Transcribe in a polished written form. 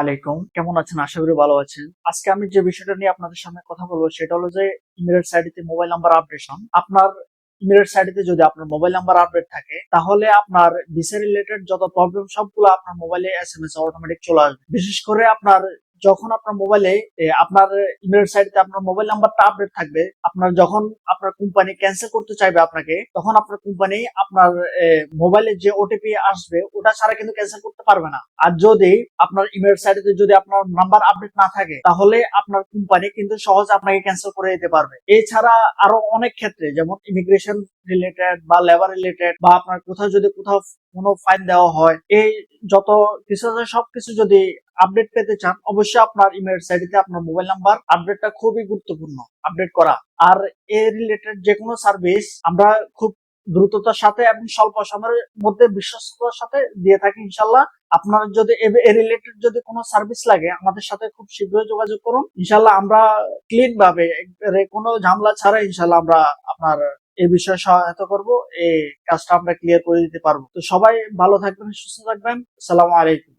আলাইকুম, কেমন আছেন? আশা করি ভালো আছেন। আজকে আমি যে বিষয়টা নিয়ে আপনাদের সামনে কথা বলবো সেটা হলো যে ইমেরেটস আইডিতে মোবাইল নাম্বার আপডেশন। আপনার ইমেরেটস আইডিতে যদি আপনার মোবাইল নাম্বার আপডেট থাকে তাহলে আপনার ভিসা রিলেটেড যত প্রবলেম সবগুলো আপনার মোবাইলে এসএমএস অটোমেটিক চলে আসবে। বিশেষ করে আপনার যখন আপনার মোবাইলে আপনার ইমেল সাইটে আপনার মোবাইল নাম্বারটা আপডেট থাকবে, আপনার যখন আপনার কোম্পানি ক্যান্সেল করতে চাইবে আপনাকে, তখন আপনার কোম্পানি আপনার মোবাইলে যে ওটিপি আসবে ওটা ছাড়া কিন্তু ক্যান্সেল করতে পারবে না। আর যদি আপনার ইমেল সাইটে যদি আপনার নাম্বার আপডেট না থাকে তাহলে আপনার কোম্পানি কিন্তু সহজে আপনাকে ক্যান্সেল করে দিতে পারবে। এছাড়া আরো অনেক ক্ষেত্রে যেমন ইমিগ্রেশন রিলেটেড বা লেবার রিলেটেড বা আপনার কোথাও কোনো ফাইন দেওয়া হয়, এই যত কিছু আছে সবকিছু যদি আপডেট পেতে চান অবশ্যই আপনার ইমেল সাইটে আপনার মোবাইল নাম্বার আপডেটটা খুবই গুরুত্বপূর্ণ আপডেট করা। আর এ রিলেটেড যে কোনো সার্ভিস আমরা খুব দ্রুততার সাথে এবং স্বল্প সময়ের মধ্যে বিশ্বস্ততার সাথে দিয়ে থাকি ইনশাল্লাহ। আপনার যদি এ রিলেটেড যদি কোনো সার্ভিস লাগে আমাদের সাথে খুব শীঘ্রই যোগাযোগ করুন। ইনশাল্লাহ আমরা ক্লিন ভাবে একবারে কোনো ঝামেলা ছাড়া ইনশাল্লাহ আমরা আপনার এই বিষয়ে সহায়তা করব। এই কাজটা আমরা ক্লিয়ার করে দিতে পারবো। তো সবাই ভালো থাকবেন, সুস্থ থাকবেন। আসসালামু আলাইকুম।